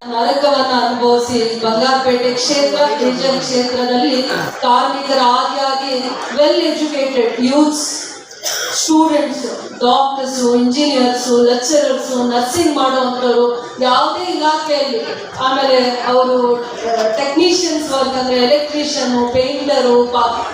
ನರಕವನ್ನ ಅನುಭವಿಸಿ ಬಂಗಾರಪೇಟೆ ಕ್ಷೇತ್ರ ಕೆಜಿಎಫ್ ಕ್ಷೇತ್ರದಲ್ಲಿ ಕಾರ್ಮಿಕರ ಆದಿಯಾಗಿ well educated youths, students, doctors, engineers, lecturers, nursing ಮಾಡುವಂಥವ್ರು ಯಾವುದೇ ಇಲಾಖೆಯಲ್ಲಿ, ಆಮೇಲೆ ಅವರು ಟೆಕ್ನಿಷಿಯನ್ಸ್ ವರ್ಕ್ ಅಂದ್ರೆ ಎಲೆಕ್ಟ್ರಿಷಿಯನ್, ಪೇಂಟರು,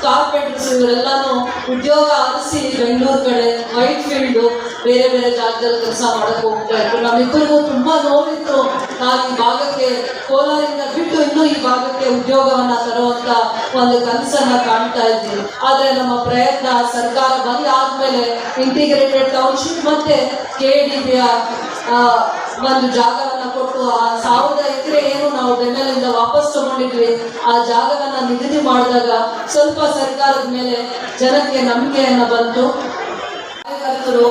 ಕಾರ್ಪೆಂಟರ್ಸ್ ಇವರೆಲ್ಲಾನು ಉದ್ಯೋಗ ಆರಿಸಿ ಬೆಂಗಳೂರು ಕಡೆ ವೈಟ್ ಫೀಲ್ಡ್ ಬೇರೆ ಬೇರೆ ಜಾಗದಲ್ಲಿ ಕೆಲಸ ಮಾಡಕ್ಕೆ ಹೋಗ್ತಾ ಇದ್ರು. ನಮ್ಮಿಬ್ಬರಿಗೂ ತುಂಬಾ ನೋವಿತ್ತು. ನಾವು ಈ ಭಾಗಕ್ಕೆ ಕೋಲಾರಿಂದ ಬಿಟ್ಟು ಇನ್ನೂ ಈ ಭಾಗಕ್ಕೆ ಉದ್ಯೋಗವನ್ನ ತರುವಂತ ಒಂದು ಕನಸನ್ನ ಕಾಣ್ತಾ ಇದ್ವಿ. ಆದ್ರೆ ನಮ್ಮ ಪ್ರಯತ್ನ ಸರ್ಕಾರ ಬಂದಾದ್ಮೇಲೆ ಇಂಟಿಗ್ರೇಟೆಡ್ ಟೌನ್ಶಿಪ್ ಮತ್ತೆ KDBಯ ಒಂದು ಜಾಗವನ್ನ ಕೊಟ್ಟು ಆ 1000 ಎಕರೆ ಏನು ನಾವು ಬೆಂಗಳೂರಿಂದ ವಾಪಸ್ ತಗೊಂಡಿದ್ವಿ ಆ ಜಾಗವನ್ನ ನಿಗದಿ ಮಾಡಿದಾಗ ಸ್ವಲ್ಪ ಸರ್ಕಾರದ ಮೇಲೆ ಜನಕ್ಕೆ ನಂಬಿಕೆಯನ್ನ ಬಂತು. ಕಾರ್ಯಕರ್ತರು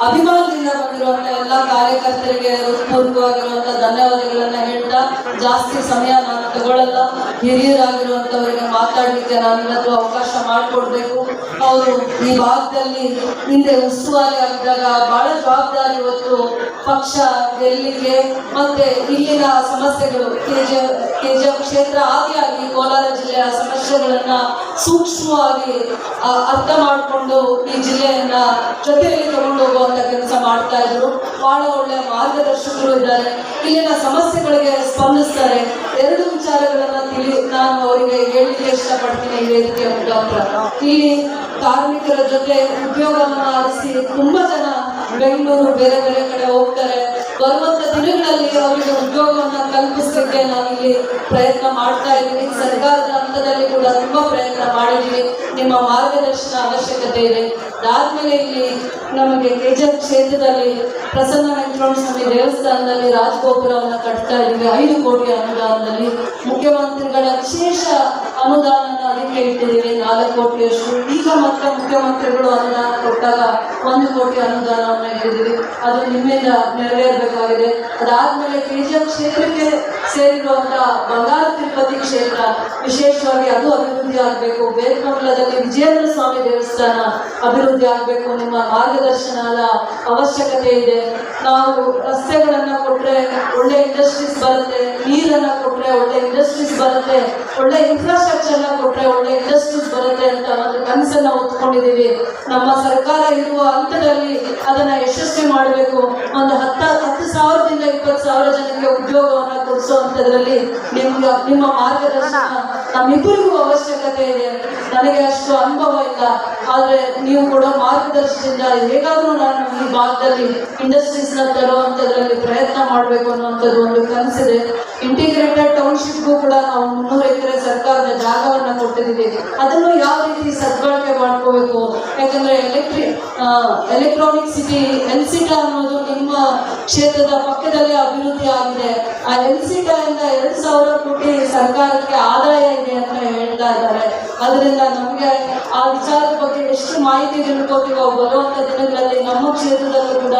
ಅಭಿಮಾನದಿಂದ ಬಂದಿರುವಂತ ಎಲ್ಲ ಕಾರ್ಯಕರ್ತರಿಗೆ ಹೃತ್ಪೂರ್ವಕವಾಗಿರುವಂತ ಧನ್ಯವಾದಗಳನ್ನ ಹೇಳ್ತಾ ಜಾಸ್ತಿ ಸಮಯ ನಾನು ತಗೊಳ್ಳಲ್ಲ. ಹಿರಿಯರಾಗಿರುವಂತವರಿಗೆ ಮಾತಾಡ್ಲಿಕ್ಕೆ ನಾನೆಲ್ಲರೂ ಅವಕಾಶ ಮಾಡಿಕೊಡ್ಬೇಕು. ಅವರು ಈ ಭಾಗದಲ್ಲಿ ಹಿಂದೆ ಉಸ್ತುವಾರಿ ಆಗಿದ್ದಾಗ ಬಹಳ ಜವಾಬ್ದಾರಿ ಹೊತ್ತು ಪಕ್ಷ ಗೆಲ್ಲಿಗೆ ಮತ್ತೆ ಇಲ್ಲಿನ ಸಮಸ್ಯೆಗಳು ಕೆಜಿಎಫ್ ಕ್ಷೇತ್ರ ಆದಿಯಾಗಿ ಕೋಲಾರ ಜಿಲ್ಲೆಯ ಸಮಸ್ಯೆಗಳನ್ನ ಸೂಕ್ಷ್ಮವಾಗಿ ಅರ್ಥ ಮಾಡಿಕೊಂಡು ಈ ಜಿಲ್ಲೆಯನ್ನ ಜೊತೆಯಲ್ಲಿ ತಗೊಂಡು ಹೋಗುವಂತ ಕೆಲಸ ಮಾಡ್ತಾ ಇದ್ರು. ಬಹಳ ಒಳ್ಳೆಯ ಮಾರ್ಗದರ್ಶಕರು ಇದ್ದಾರೆ. ಇಲ್ಲಿನ ಸಮಸ್ಯೆಗಳಿಗೆ ಸ್ಪಂದಿಸ್ತಾರೆ. 2 ವಿಚಾರಗಳನ್ನ ನಾನು ಅವರಿಗೆ ಹೇಳಲಿಕ್ಕೆ ಇಷ್ಟಪಡ್ತೀನಿ ಈ ವೇದಿಕೆ ಮುಖಾಂತರ. ಇಲ್ಲಿ ಕಾರ್ಮಿಕರ ಜೊತೆ ಉದ್ಯೋಗವನ್ನ ಆರಿಸಿ ತುಂಬಾ ಜನ ಬೆಂಗಳೂರು ಬೇರೆ ಬೇರೆ ಕಡೆ ಹೋಗ್ತಾರೆ. ಬರುವಂತ ದಿನಗಳಲ್ಲಿ ಅವರಿಗೆ ಉದ್ಯೋಗವನ್ನ ಕಲ್ಪಿಸಲಿಕ್ಕೆ ನಾವಿಲ್ಲಿ ಪ್ರಯತ್ನ ಮಾಡ್ತಾ ಇದ್ದೀವಿ. ಸರ್ಕಾರದ ಹಂತದಲ್ಲಿ ಕೂಡ ತುಂಬಾ ಪ್ರಯತ್ನ ಮಾಡಿದ್ದೀವಿ. ನಿಮ್ಮ ಮಾರ್ಗದರ್ಶನ ಅವಶ್ಯಕತೆ ಇದೆ. ಅದಾದ್ಮೇಲೆ ಇಲ್ಲಿ ನಮಗೆ ಕೆಜಿಎಫ್ ಕ್ಷೇತ್ರದಲ್ಲಿ ಪ್ರಸನ್ನ ವೆಂಕಟರಮಣ ಸ್ವಾಮಿ ದೇವಸ್ಥಾನದಲ್ಲಿ ರಾಜಗೋಪುರವನ್ನ ಕಟ್ತಾ ಇದ್ದೀವಿ 5 ಕೋಟಿ ಅನುದಾನದಲ್ಲಿ. ಮುಖ್ಯಮಂತ್ರಿಗಳ ವಿಶೇಷ ಅನುದಾನ ಅದಕ್ಕೆ ಇಟ್ಟಿದ್ದೀವಿ 4 ಕೋಟಿಯಷ್ಟು. ಈಗ ಮತ್ತೆ ಮುಖ್ಯಮಂತ್ರಿಗಳು ಅನುದಾನ ಕೊಟ್ಟಾಗ 1 ಕೋಟಿ ಅನುದಾನವನ್ನ ಇಟ್ಟಿದ್ದೀವಿ. ಅದು ನಿಮ್ಮಿಂದ ನೆರವೇರಬೇಕಾಗಿದೆ. ಅದಾದ್ಮೇಲೆ ಕೆಜಿಎಫ್ ಕ್ಷೇತ್ರಕ್ಕೆ ಸೇರಿರುವಂತಹ ಬಂಗಾರ ತಿರುಪತಿ ಕ್ಷೇತ್ರ ವಿಶೇಷವಾಗಿ ಅದು ಅಭಿವೃದ್ಧಿ ಆಗಬೇಕು. ಬೇರ್ಕಮಲದಲ್ಲಿ ವಿಜಯೇಂದ್ರ ಸ್ವಾಮಿ ದೇವಸ್ಥಾನ ಅಭಿವೃದ್ಧಿ ಆಗಬೇಕು. ನಿಮ್ಮ ಮಾರ್ಗದರ್ಶನದ ಅವಶ್ಯಕತೆ ಇದೆ. ನಾವು ರಸ್ತೆಗಳನ್ನ ಕೊಟ್ರೆ ಒಳ್ಳೆ ಇಂಡಸ್ಟ್ರೀಸ್ ಬರುತ್ತೆ, ನೀರನ್ನ ಕೊಟ್ರೆ ಒಳ್ಳೆ ಇಂಡಸ್ಟ್ರೀಸ್ ಬರುತ್ತೆ, ಒಳ್ಳೆ ಇನ್ಫ್ರಾಸ್ಟ್ರಕ್ಚರ್ನ ಕೊಟ್ರೆ ಒಳ್ಳೆ ಇಂಡಸ್ಟ್ರೀಸ್ ಬರುತ್ತೆ ಅಂತ ಒಂದು ಕನಸನ್ನ ಹೊತ್ಕೊಂಡಿದ್ದೀವಿ. ನಮ್ಮ ಸರ್ಕಾರ ಇರುವ ಹಂತದಲ್ಲಿ ಅದನ್ನ ಯಶಸ್ವಿ ಮಾಡಬೇಕು. ಒಂದು 10,000ದಿಂದ 20,000 ಜನಕ್ಕೆ ಉದ್ಯೋಗವನ್ನ ಕೊಡಿಸುವಂತದ್ರಲ್ಲಿ ನಿಮ್ಮ ಮಾರ್ಗದರ್ಶನ ನಮ್ಮಿಬ್ಬರಿಗೂ ಅವಶ್ಯಕತೆ ಇದೆ. ನನಗೆ ಅಷ್ಟು ಅನುಭವ ಇಲ್ಲ, ಆದ್ರೆ ನೀವು ಕೊಡೋ ಮಾರ್ಗದರ್ಶನದಿಂದ ಹೇಗಾದ್ರೂ ನಾನು ಈ ಭಾಗದಲ್ಲಿ ಇಂಡಸ್ಟ್ರೀಸ್ ನ ತರುವಂತದ್ರಲ್ಲಿ ಪ್ರಯತ್ನ ಮಾಡಬೇಕು ಅನ್ನುವಂಥದ್ದು ಒಂದು ಕನಸಿದೆ. ಇಂಟಿಗ್ರೇಟೆಡ್ ಟೌನ್ಶಿಪ್ಗೂ ಕೂಡ ನಾವು 300 ಎಕರೆ ಸರ್ಕಾರದ ಜಾಗವನ್ನ ಕೊಟ್ಟಿದ್ದೀವಿ. ಅದನ್ನು ಯಾವ ರೀತಿ ಸದ್ಬಳಕೆ ಮಾಡ್ಕೋಬೇಕು, ಯಾಕಂದ್ರೆ ಎಲೆಕ್ಟ್ರಾನಿಕ್ ಸಿಟಿ ಎನ್ಸಿಟಾ ಅನ್ನೋದು ನಿಮ್ಮ ಕ್ಷೇತ್ರದ ಪಕ್ಕದಲ್ಲೇ ಅಭಿವೃದ್ಧಿ ಆಗಿದೆ. ಆ ಎನ್ಸಿಟಾ ಇಂದ 2,000 ಕೋಟಿ ಸರ್ಕಾರಕ್ಕೆ ಆದಾಯ ಇದೆ ಅಂತ ಹೇಳ್ತಾ ಇದ್ದಾರೆ. ಅದರಿಂದ ನಮಗೆ ಆ ವಿಚಾರದ ಬಗ್ಗೆ ಎಷ್ಟು ಮಾಹಿತಿ ತಿಳ್ಕೋತೀವೋ ಬರುವಂತ ದಿನಗಳಲ್ಲಿ ನಮ್ಮ ಕ್ಷೇತ್ರದಲ್ಲೂ ಕೂಡ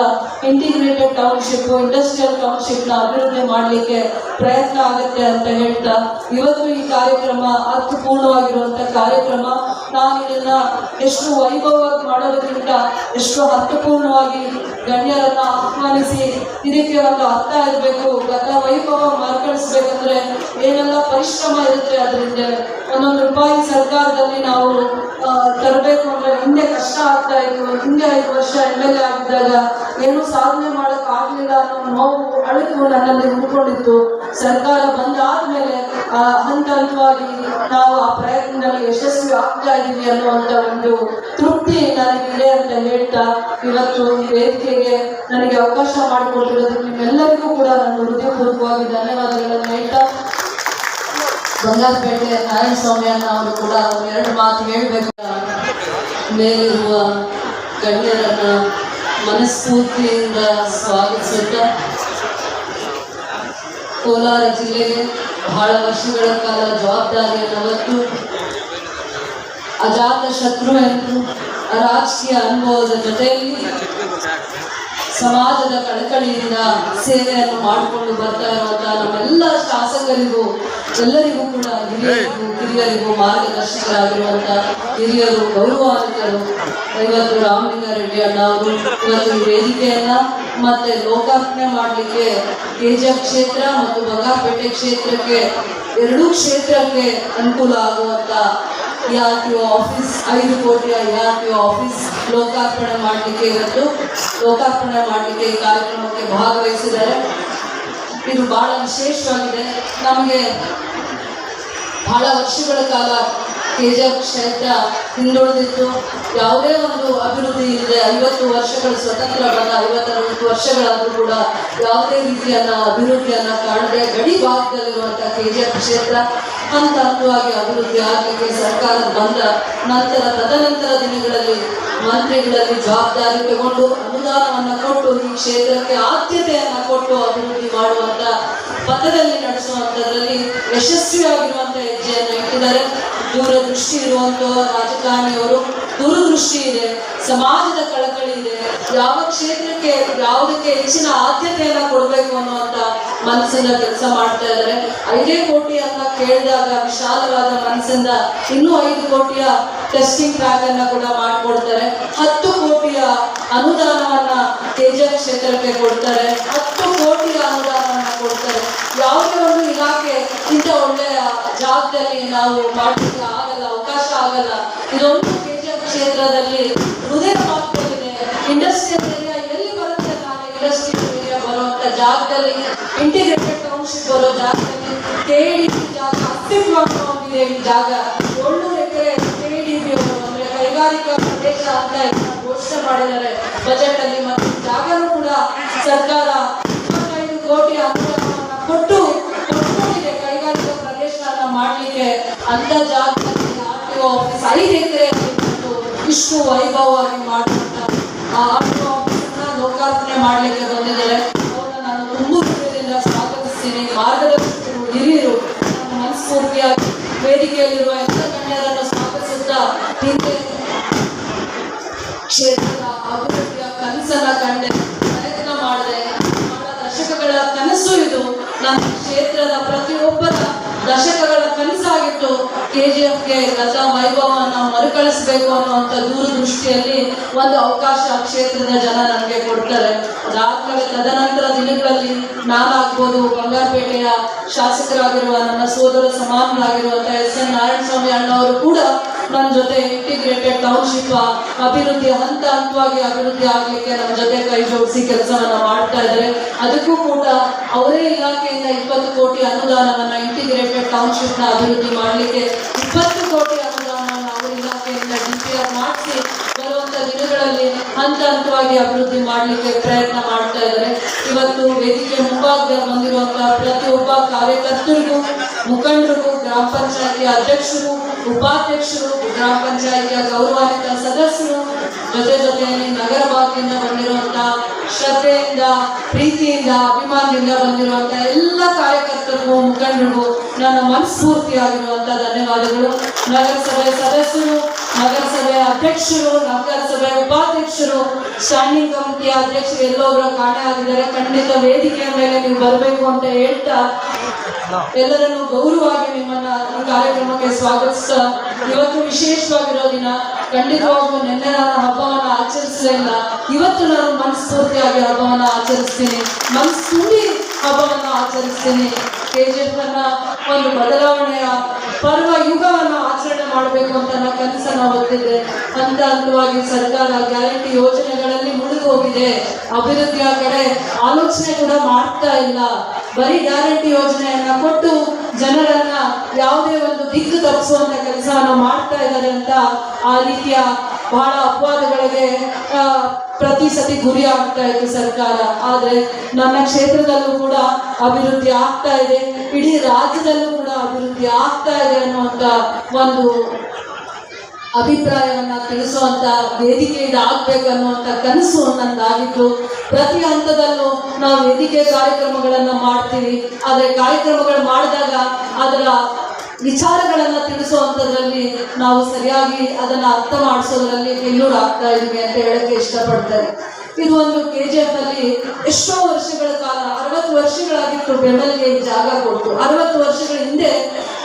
ಇಂಟಿಗ್ರೇಟೆಡ್ ಟೌನ್ಶಿಪ್, ಇಂಡಸ್ಟ್ರಿಯಲ್ ಟೌನ್ಶಿಪ್ ನ ಅಭಿವೃದ್ಧಿ ಮಾಡಲಿಕ್ಕೆ ಪ್ರಯತ್ನ ಆಗುತ್ತೆ ಅಂತ ಹೇಳ್ತಾ ಇವತ್ತು ಈ ಕಾರ್ಯಕ್ರಮ ಅರ್ಥಪೂರ್ಣವಾಗಿರುವಂತ ಕಾರ್ಯಕ್ರಮ. ನಾನು ಇದನ್ನ ಎಷ್ಟು ವೈಭವವಾಗಿ ಮಾಡೋದಕ್ಕಿಂತ ಎಷ್ಟು ಅರ್ಥಪೂರ್ಣವಾಗಿ ಗಣ್ಯರನ್ನ ಆಹ್ವಾನಿಸಿ ಇದಕ್ಕೆ ಒಂದು ಅರ್ಥ ಇರಬೇಕು. ಗತ ವೈಭವ ಮಾರ್ಪಡಿಸ್ಬೇಕಂದ್ರೆ ಏನೆಲ್ಲ ಪರಿಶ್ರಮ ಇರುತ್ತೆ, ಅದರಿಂದ 1 ರೂಪಾಯಿ ಸರ್ಕಾರದಲ್ಲಿ ನಾವು ತರಬೇಕು ಅಂದ್ರೆ ಹಿಂದೆ ಕಷ್ಟ ಆಗ್ತಾ ಇತ್ತು. ಹಿಂದೆ 5 ವರ್ಷ MLA ಆಗಿದ್ದಾಗ ಏನು ಸಾಧನೆ ಮಾಡಕ್ ಆಗ್ಲಿಲ್ಲ ಅನ್ನೋ ನೋವು ಅಳುಕು ನನ್ನಲ್ಲಿ ಉಳ್ಕೊಂಡಿತ್ತು. ಸರ್ಕಾರ ಬಂದಾದ್ಮೇಲೆ ಹಂತವಾಗಿ ನಾವು ಆ ಪ್ರಯತ್ನದಲ್ಲಿ ಯಶಸ್ವಿ ಆಗ್ತಾ ಇದ್ದೀವಿ ಅನ್ನುವಂತ ಒಂದು ತೃಪ್ತಿ ನನಗಿದೆ ಅಂತ ಹೇಳ್ತಾ ಇವತ್ತು ಈ ವೇದಿಕೆಗೆ ನನಗೆ ಅವಕಾಶ ಮಾಡಿಕೊಟ್ಟಿರೋದಕ್ಕೆ ನಿಮ್ಮೆಲ್ಲರಿಗೂ ಕೂಡ ನಾನು ಹೃದಯಪೂರ್ವಕವಾಗಿ ಧನ್ಯವಾದಗಳನ್ನು ಹೇಳ್ತಾ ಬಂಗಾರಪೇಟೆ ನಾರಾಯಣ ಸ್ವಾಮಿ ಅಣ್ಣ ಅವರು ಕೂಡ 2 ಮಾತು ಹೇಳಬೇಕು. ಮೇಲಿರುವ ಗಣ್ಯರನ್ನ ಮನಸ್ಫೂರ್ತಿಯಿಂದ ಸ್ವಾಗತಿಸುತ್ತಾ ಕೋಲಾರ ಜಿಲ್ಲೆಗೆ ಬಹಳ ವರ್ಷಗಳ ಕಾಲ ಜವಾಬ್ದಾರಿಯನ್ನು ಹೊತ್ತು ಅಜಾತ ಶತ್ರು ಎಂದು ರಾಜಕೀಯ ಅನುಭವದ ಜೊತೆಯಲ್ಲಿ ಸಮಾಜದ ಕಳಕಳಿಯಿಂದ ಸೇವೆಯನ್ನು ಮಾಡಿಕೊಂಡು ಬರ್ತಾ ಇರುವಂತಹ ನಮ್ಮೆಲ್ಲ ಶಾಸಕರಿಗೂ ಎಲ್ಲರಿಗೂ ಕೂಡ ಹಿರಿಯರಿಗೂ ಮಾರ್ಗದರ್ಶಕರಾಗಿರುವಂತ ಹಿರಿಯರು ಗೌರವಾನ್ವಿತರು ಇವತ್ತು ರಾಮಲಿಂಗಾರೆಡ್ಡಿ ಅಣ್ಣ ಅವರು ಇವತ್ತು ಈ ವೇದಿಕೆಯನ್ನ ಮತ್ತೆ ಲೋಕಾರ್ಪಣೆ ಮಾಡಲಿಕ್ಕೆ ಕೆಜಿಎಫ್ ಕ್ಷೇತ್ರ ಮತ್ತು ಬಂಗಾರಪೇಟೆ ಕ್ಷೇತ್ರಕ್ಕೆ ಎರಡೂ ಕ್ಷೇತ್ರಕ್ಕೆ ಅನುಕೂಲ ಆಗುವಂತ ERPO ಆಫೀಸ್ 5 ಕೋಟಿಯ ERPO ಆಫೀಸ್ ಲೋಕಾರ್ಪಣೆ ಮಾಡಲಿಕ್ಕೆ ಇವತ್ತು ಲೋಕಾರ್ಪಣೆ ಮಾಡಲಿಕ್ಕೆ ಈ ಕಾರ್ಯಕ್ರಮಕ್ಕೆ ಭಾಗವಹಿಸಿದ್ದಾರೆ. ಇದು ಬಹಳ ವಿಶೇಷವಾಗಿದೆ. ನಮಗೆ ಬಹಳ ವರ್ಷಗಳ ಕಾಲ ಕೆಜಿಎಫ್ ಕ್ಷೇತ್ರ ಹಿಂದುಳಿದಿತ್ತು. ಯಾವುದೇ ಒಂದು ಅಭಿವೃದ್ಧಿ ಇಲ್ಲದೆ 50 ವರ್ಷಗಳ ಸ್ವತಂತ್ರ ಬಂದ 50-60 ವರ್ಷಗಳಾದರೂ ಕೂಡ ಯಾವುದೇ ರೀತಿಯನ್ನ ಅಭಿವೃದ್ಧಿಯನ್ನ ಕಾಣದೆ ಗಡಿ ಭಾಗದಲ್ಲಿರುವಂತಹ ಕೆಜಿಎಫ್ ಕ್ಷೇತ್ರ ಹಂತವಾಗಿ ಅಭಿವೃದ್ಧಿ ಆಗಲಿಕ್ಕೆ ಸರ್ಕಾರ ಬಂದ ನಂತರ ತದನಂತರ ದಿನಗಳಲ್ಲಿ ಮಂತ್ರಿಗಳಲ್ಲಿ ಜವಾಬ್ದಾರಿ ತಗೊಂಡು ಅನುದಾನವನ್ನು ಕೊಟ್ಟು ಈ ಕ್ಷೇತ್ರಕ್ಕೆ ಆದ್ಯತೆಯನ್ನು ಕೊಟ್ಟು ಅಭಿವೃದ್ಧಿ ಮಾಡುವಂತ ಪಥದಲ್ಲಿ ನಡೆಸುವಂಥದ್ರಲ್ಲಿ ಯಶಸ್ವಿಯಾಗಿರುವಂಥ ಹೆಜ್ಜೆಯನ್ನು ಇಟ್ಟಿದ್ದಾರೆ. ದೂರದೃಷ್ಟಿ ಇರುವಂಥ ರಾಜಕಾರಣಿಯವರು ದೂರದೃಷ್ಟಿ ಇದೆ, ಸಮಾಜದ ಕಳಕಳಿ ಇದೆ, ಯಾವ ಕ್ಷೇತ್ರಕ್ಕೆ ಯಾವುದಕ್ಕೆ ಹೆಚ್ಚಿನ ಆದ್ಯತೆಯನ್ನ ಕೊಡಬೇಕು ಅನ್ನುವಂಥ ಮನಸ್ಸಿಂದ ಕೆಲಸ ಮಾಡ್ತಾ ಇದ್ದಾರೆ. 5 ಕೋಟಿ ಅಂತ ಕೇಳಿದಾಗ ವಿಶಾಲವಾದ ಮನಸ್ಸಿಂದ ಇನ್ನೂ 5 ಕೋಟಿಯ ಟೆಸ್ಟಿಂಗ್ ಪ್ಯಾಕ್ ಅನ್ನ ಕೂಡ ಮಾಡಿಕೊಡ್ತಾರೆ. 10 ಕೋಟಿಯ ಅನುದಾನವನ್ನ ಕೆಜಿಎಫ್ ಕ್ಷೇತ್ರಕ್ಕೆ ಕೊಡ್ತಾರೆ. 10 ಕೋಟಿಯ ಅನುದಾನವನ್ನ ಕೊಡ್ತಾರೆ. ಯಾವುದೇ ಒಂದು ಇಲಾಖೆ ಇಂಥ ಒಳ್ಳೆಯ ಜಾಗದಲ್ಲಿ ನಾವು ಮಾಡಲಿಕ್ಕೆ ಆಗಲ್ಲ, ಅವಕಾಶ ಆಗಲ್ಲ. ಇದೊಂದು ಕೆಜಿಎಫ್ ಕ್ಷೇತ್ರದಲ್ಲಿ ಹೃದಯ ಭಾಗದಲ್ಲಿದೆ. ಇಂಡಸ್ಟ್ರಿಯಲ್ ಏರಿಯಾ ಎಲ್ಲಿ ಬರುತ್ತೆ, ನಾನು ಇಂಡಸ್ಟ್ರಿಯಲ್ ಏರಿಯಾ ಬರುವಂತ ಜಾಗದಲ್ಲಿ, ಇಂಟಿಗ್ರೇಟೆಡ್ ಟೌನ್ಶಿಪ್ ಬರೋ ಜಾಗದಲ್ಲಿ ಕೆಡಿಪಿ ಜಾಗ ಅಸ್ತಿತ್ವವನ್ನು ಹೊಂದಿದೆ. ಈ ಜಾಗ 700 ಎಕರೆ ಕೆಡಿಪಿ ಅಂದ್ರೆ ಕೈಗಾರಿಕಾ ಪ್ರದೇಶ ಅಂತ ಘೋಷಣೆ ಮಾಡಿದ್ದಾರೆ ಬಜೆಟ್ ಅಲ್ಲಿ. ಮತ್ತು ಜಾಗನೂ ಕೂಡ ಸರ್ಕಾರ 25 ಕೋಟಿ ಅನುದಾನವನ್ನು ಕೊಟ್ಟಿದೆ ಕೈಗಾರಿಕಾ ಪ್ರದೇಶವನ್ನ ಮಾಡಲಿಕ್ಕೆ. ಅಂತ ಜಾಗದಲ್ಲಿ RTO ಆಫೀಸ್ 5 ಎಕರೆ ಇಷ್ಟು ವೈಭವವಾಗಿ ಮಾಡುವಂತ RTO ಆಫೀಸನ್ನ ಲೋಕಾರ್ಪಣೆ ಮಾಡಲಿಕ್ಕೆ ಬಂದಿದ್ದಾರೆ. ಅವ್ರನ್ನ ನಾನು ತುಂಬು ಹೃದಯದಿಂದ ಸ್ವಾಗತಿಸ್ತೀನಿ. ಮಾರ್ಗದರ್ಶಕರು ಹಿರಿಯರು ನನ್ನ ಮನಸ್ಫೂರ್ತಿಯಾಗಿ ವೇದಿಕೆಯಲ್ಲಿರುವ ಎಲ್ಲ ಗಣ್ಯರನ್ನು ಸ್ವಾಗತಿಸುತ್ತಾ ಹಿಂದೆ ಕ್ಷೇತ್ರದ ಅಭಿವೃದ್ಧಿಯ ಕನಸನ್ನ ಕಂಡೆ ಪ್ರಯತ್ನ ಮಾಡಿದೆ. ಬಹಳ ದಶಕಗಳ ಕನಸು ಇದು. ನನ್ನ ಕ್ಷೇತ್ರದ ಪ್ರತಿಯೊಬ್ಬರ ದಶಕಗಳ ಕನಸಾಗಿತ್ತು ಕೆಜಿಎಫ್ಗೆ ಗತ ವೈಭವವನ್ನು ಮರುಕಳಿಸಬೇಕು ಅನ್ನುವಂಥ ದೂರದೃಷ್ಟಿಯಲ್ಲಿ ಒಂದು ಅವಕಾಶ ಕ್ಷೇತ್ರದ ಜನ ನನಗೆ ಕೊಡ್ತಾರೆ. ಅದಾದ್ಮೇಲೆ ತದನಂತರ ದಿನಗಳಲ್ಲಿ ನಾನಾಗ್ಬೋದು, ಬಂಗಾರಪೇಟೆಯ ಶಾಸಕರಾಗಿರುವ ನನ್ನ ಸೋದರ ಸಮಾನರಾಗಿರುವಂಥ SN ನಾರಾಯಣಸ್ವಾಮಿ ಅಣ್ಣವರು ಕೂಡ ನನ್ನ ಜೊತೆ ಇಂಟಿಗ್ರೇಟೆಡ್ ಟೌನ್ಶಿಪ್ ಅಭಿವೃದ್ಧಿ ಹಂತವಾಗಿ ಅಭಿವೃದ್ಧಿ ಆಗಲಿಕ್ಕೆ ನಮ್ಮ ಜೊತೆ ಕೈ ಜೋಡಿಸಿ ಕೆಲಸವನ್ನ ಮಾಡ್ತಾ ಇದ್ದಾರೆ. ಅದಕ್ಕೂ ಕೂಡ ಅವರೇ ಇಲಾಖೆಯಿಂದ 20 ಕೋಟಿ ಅನುದಾನವನ್ನ ಇಂಟಿಗ್ರೇಟೆಡ್ ಟೌನ್ಶಿಪ್ ನ ಅಭಿವೃದ್ಧಿ ಮಾಡಲಿಕ್ಕೆ 20 ಕೋಟಿ ಅನುದಾನವನ್ನು ಅವರ ಇಲಾಖೆಯಿಂದ DPR ಮಾಡಿಸಿ ಬರುವಂತ ದಿನಗಳಲ್ಲಿ ಹಂತವಾಗಿ ಅಭಿವೃದ್ಧಿ ಮಾಡಲಿಕ್ಕೆ ಪ್ರಯತ್ನ ಮಾಡ್ತಾ ಇದ್ದಾರೆ. ಇವತ್ತು ವೇದಿಕೆ ಮುಂಭಾಗದಲ್ಲಿ ಬಂದಿರುವಂತಹ ಪ್ರತಿಯೊಬ್ಬ ಕಾರ್ಯಕರ್ತರಿಗೂ, ಮುಖಂಡರಿಗೂ, ಗ್ರಾಮ ಪಂಚಾಯತಿ ಅಧ್ಯಕ್ಷರು, ಉಪಾಧ್ಯಕ್ಷರು, ಗ್ರಾಮ ಪಂಚಾಯತಿಯ ಗೌರವಾನ್ವಿತ ಸದಸ್ಯರು, ಜೊತೆಯಲ್ಲಿ ನಗರ ಭಾಗದಿಂದ ಬಂದಿರುವಂತಹ ಶ್ರದ್ಧೆಯಿಂದ, ಪ್ರೀತಿಯಿಂದ, ಅಭಿಮಾನದಿಂದ ಬಂದಿರುವಂತಹ ಎಲ್ಲ ಕಾರ್ಯಕರ್ತರಿಗೂ, ಮುಖಂಡರಿಗೂ ನನ್ನ ಮನಸ್ಫೂರ್ತಿಯಾಗಿರುವಂತಹ ಧನ್ಯವಾದಗಳು. ನಗರಸಭೆ ಸದಸ್ಯರು, ನಗರಸಭೆ ಅಧ್ಯಕ್ಷರು, ನಗರಸಭೆ ಉಪಾಧ್ಯಕ್ಷರು, ಸ್ಟ್ಯಾಂಡಿಂಗ್ ಕಮಿಟಿಯ ಅಧ್ಯಕ್ಷರು ಎಲ್ಲೊಬ್ಬರು ಕಾಣೆ ಆಗಿದ್ದಾರೆ. ಖಂಡಿತ ವೇದಿಕೆಯ ಮೇಲೆ ನೀವು ಬರಬೇಕು ಅಂತ ಹೇಳ್ತಾ ಎಲ್ಲರನ್ನು ಗೌರವವಾಗಿ ನಿಮ್ಮನ್ನ ಈ ಕಾರ್ಯಕ್ರಮಕ್ಕೆ ಸ್ವಾಗತಿಸ್ತಾ, ಇವತ್ತು ವಿಶೇಷವಾಗಿರೋ ದಿನ. ಖಂಡಿತವಾಗ್ಲೂ ನಿನ್ನೆ ನಾನು ಹಬ್ಬವನ್ನು ಆಚರಿಸಲಿಲ್ಲ. ಇವತ್ತು ನಾನು ಮನಸ್ಫೂರ್ತಿಯಾಗಿ ಹಬ್ಬವನ್ನು ಆಚರಿಸ್ತೀನಿ, ಮನಸ್ಸು ತುಂಬಿ ಹಬ್ಬವನ್ನು ಆಚರಿಸ್ತೀನಿ. ಕೆಜಿಎಫ್ ಅನ್ನ ಒಂದು ಬದಲಾವಣೆಯ ಪರ್ವ ಯುಗವನ್ನು ಆಚರಣೆ ಮಾಡಬೇಕು ಅಂತ ನನ್ನ ಕನಸನ್ನು ಹೊತ್ತಿದೆ. ಹಂತವಾಗಿ ಸರ್ಕಾರ ಗ್ಯಾರಂಟಿ ಯೋಜನೆಗಳಲ್ಲಿ ಮುಳುಗಿ ಹೋಗಿದೆ. ಅಭಿವೃದ್ಧಿಯ ಕಡೆ ಆಲೋಚನೆ ಕೂಡ ಮಾಡ್ತಾ ಇಲ್ಲ. ಬರೀ ಗ್ಯಾರಂಟಿ ಯೋಜನೆಯನ್ನ ಕೊಟ್ಟು ಜನರನ್ನ ಯಾವುದೇ ಒಂದು ದಿಕ್ಕು ತಪ್ಪಿಸುವಂತ ಕೆಲಸವನ್ನ ಮಾಡ್ತಾ ಇದ್ದಾರೆ ಅಂತ ಆ ರೀತಿಯ ಬಹಳ ಅಪವಾದಗಳಿಗೆ ಪ್ರತಿ ಸತಿ ಗುರಿ ಆಗ್ತಾ ಇತ್ತು ಸರ್ಕಾರ. ಆದ್ರೆ ನನ್ನ ಕ್ಷೇತ್ರದಲ್ಲೂ ಕೂಡ ಅಭಿವೃದ್ಧಿ ಆಗ್ತಾ ಇದೆ, ಇಡೀ ರಾಜ್ಯದಲ್ಲೂ ಕೂಡ ಅಭಿವೃದ್ಧಿ ಆಗ್ತಾ ಇದೆ ಅನ್ನುವಂತ ಒಂದು ಅಭಿಪ್ರಾಯವನ್ನ ತಿಳಿಸುವಂತ ವೇದಿಕೆ ಇದಾಗಬೇಕನ್ನುವಂತ ಕನಸು ನಂದಾಗಿತ್ತು. ಪ್ರತಿ ಹಂತದಲ್ಲೂ ನಾವು ವೇದಿಕೆ ಕಾರ್ಯಕ್ರಮಗಳನ್ನ ಮಾಡ್ತೀವಿ. ಆದ್ರೆ ಕಾರ್ಯಕ್ರಮಗಳು ಮಾಡಿದಾಗ ಅದರ ವಿಚಾರಗಳನ್ನ ತಿಳಿಸುವಂತದ್ರಲ್ಲಿ ನಾವು ಸರಿಯಾಗಿ ಅದನ್ನ ಅರ್ಥ ಮಾಡಿಸೋದ್ರಲ್ಲಿ ಫೇಲ್ಯೂರ್ ಆಗ್ತಾ ಇದೀವಿ ಅಂತ ಹೇಳಕ್ಕೆ ಇಷ್ಟಪಡ್ತಾರೆ. ಇದು ಒಂದು ಕೆಜಿಎಫ್ ಅಲ್ಲಿ ಎಷ್ಟೋ ವರ್ಷಗಳ ಕಾಲ, 60 ವರ್ಷಗಳಾಗಿತ್ತು ಬೆಮೆಲ್ಗೆ ಈ ಜಾಗ ಕೊಟ್ಟು. 60 ವರ್ಷಗಳ ಹಿಂದೆ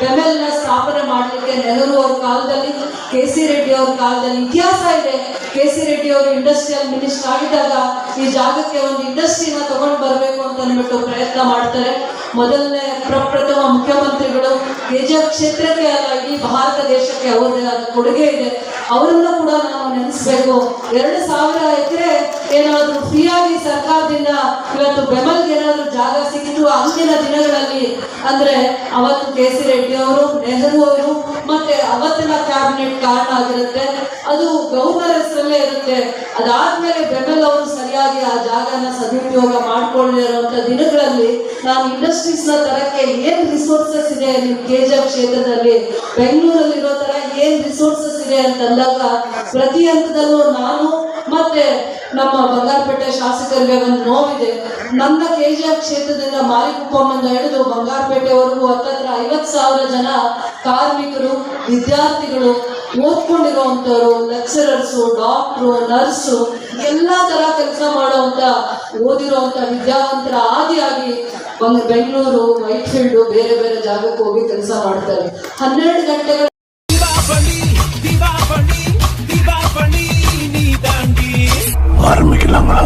ಬೆಮೆಲ್ನ ಸ್ಥಾಪನೆ ಮಾಡಲಿಕ್ಕೆ ನೆಹರು ಅವ್ರ ಕಾಲದಲ್ಲಿ, KC ರೆಡ್ಡಿ ಅವ್ರ ಕಾಲದಲ್ಲಿ ಇತಿಹಾಸ ಇದೆ. KC ರೆಡ್ಡಿ ಅವರು ಇಂಡಸ್ಟ್ರಿಯಲ್ ಮಿನಿಸ್ಟರ್ ಆಗಿದ್ದಾಗ ಈ ಜಾಗಕ್ಕೆ ಒಂದು ಇಂಡಸ್ಟ್ರಿನ ತಗೊಂಡು ಬರಬೇಕು ಅಂತ ಅಂದ್ಬಿಟ್ಟು ಪ್ರಯತ್ನ ಮಾಡ್ತಾರೆ. ಮೊದಲನೇ ಪ್ರಪ್ರಥಮ ಮುಖ್ಯಮಂತ್ರಿಗಳು KGF ಕ್ಷೇತ್ರಕ್ಕೆ ಅಲ್ಲ, ಇಡೀ ಭಾರತ ದೇಶಕ್ಕೆ ಅವರದೇ ಆದ ಕೊಡುಗೆ ಇದೆ. ಅವರನ್ನು ಕೂಡ ನಾವು ನೆನೆಸ್ಬೇಕು. 2,000 ಎಕರೆ ಏನಾದ್ರು ಫ್ರೀಯಾಗಿ ಸರ್ಕಾರದಿಂದ ಇವತ್ತು ಬೆಮಲ್ಗೆ ಏನಾದ್ರು ಜಾಗ ಸಿಕ್ಕಿತು ಅಂದಿನ ದಿನಗಳಲ್ಲಿ ಅಂದ್ರೆ ಅವತ್ತು KC ರೆಡ್ಡಿ ಅವರು, ನೆಹರು ಅವರು ಮತ್ತೆ ಅವತ್ತಿನ ಕ್ಯಾಬಿನೆಟ್ ಕಾರಣ ಆಗಿರುತ್ತೆ. ಅದು ಗವರ್ನರ್ ಹೆಸರಲ್ಲೇ ಇರುತ್ತೆ. ಅದಾದ್ಮೇಲೆ ಬೆಮೆಲ್ ಅವರು ಸರಿಯಾಗಿ ಆ ಜಾಗನ ಸದುಪಯೋಗ ಮಾಡ್ಕೊಳ್ಳದೇ ಇರುವಂತ ದಿನಗಳಲ್ಲಿ ನಾನು ಇಂಡಸ್ಟ್ರೀಸ್ ನ ತರಕ್ಕೆ ಏನ್ ರಿಸೋರ್ಸಸ್ ಇದೆ ನಿಮ್ KGF ಕ್ಷೇತ್ರದಲ್ಲಿ, ಬೆಂಗಳೂರಲ್ಲಿ ಇರೋ ತರ ಏನ್ ರಿಸೋರ್ಸಸ್ ಇದೆ ಅಂತಂದಾಗ ಪ್ರತಿ ಹಂತದಲ್ಲೂ ನಾನು ಮತ್ತೆ ನಮ್ಮ ಬಂಗಾರಪೇಟೆ ಶಾಸಕರಿಗೆ ಒಂದು ನೋವಿದೆ. ನನ್ನ KGF ಕ್ಷೇತ್ರದಿಂದ ಮಾರಿಕುಪ್ಪದಿಂದ ಹಿಡಿದು ಬಂಗಾರಪೇಟೆವರೆಗೂ ಹತ್ತತ್ರ 50,000 ಜನ ಕಾರ್ಮಿಕರು, ವಿದ್ಯಾರ್ಥಿಗಳು, ಓದ್ಕೊಂಡಿರುವಂತವ್ರು, ಲೆಕ್ಚರರ್ಸು, ಡಾಕ್ಟ್ರು, ನರ್ಸು, ಎಲ್ಲಾ ತರ ಕೆಲಸ ಮಾಡುವಂತ ಓದಿರುವಂತ ವಿದ್ಯಾವಂತರ ಆದಿಯಾಗಿ ಬೆಂಗಳೂರು, ವೈಟ್ಫೀಲ್ಡ್, ಬೇರೆ ಬೇರೆ ಜಾಗಕ್ಕೆ ಹೋಗಿ ಕೆಲಸ ಮಾಡ್ತಾರೆ. 12 ಗಂಟೆಗಳ ஆரம்பிக்கலாங்களா?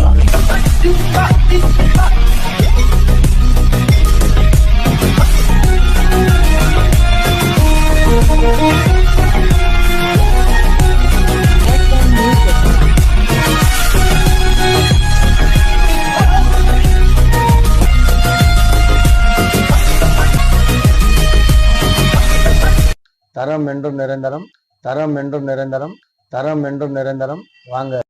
தரம் என்றும் நிரந்தரம், தரம் என்றும் நிரந்தரம், தரம் என்றும் நிரந்தரம். வாங்க.